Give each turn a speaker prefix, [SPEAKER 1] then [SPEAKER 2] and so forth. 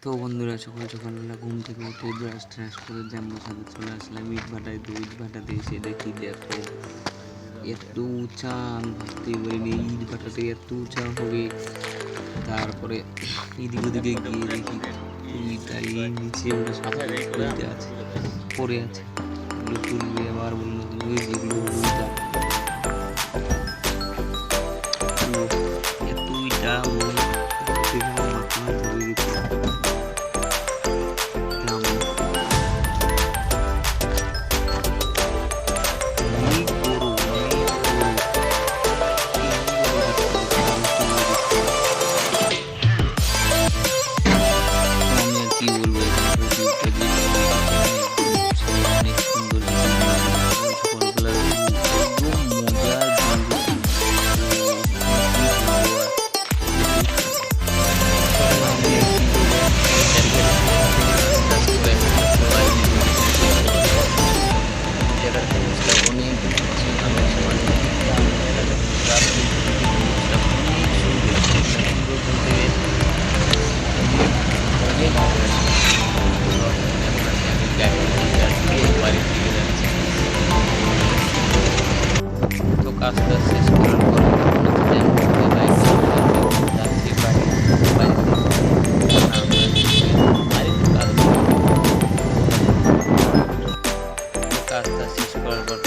[SPEAKER 1] তো বন্ধুরা সকালবেলা ঘুম থেকে উঠে ব্রাশ ট্রাশ করে জাম্বুর সাথে চলে আসলাম ইট ভাটায়। তো ইট ভাটাতে এসে দেখি দেখো এত উঁচা, আমি ভাবতেই পারিনি ইট ভাটাতে এত উঁচা হবে। তারপরে এদিক ওদিকে গিয়ে দেখি ইটটা এই নিচে ওটা সাদা ইট আছে পড়ে আছে, এগুলো তুলবে আবার বললো ওই যেগুলো ইটা এত ইটা মনে থেকে আমার মাথা ধরে গেছে। কি বলবো, অনেক সুন্দর সকালবেলা একদম তো কাজটা শেষ করার পর কাজটা শেষ করার পর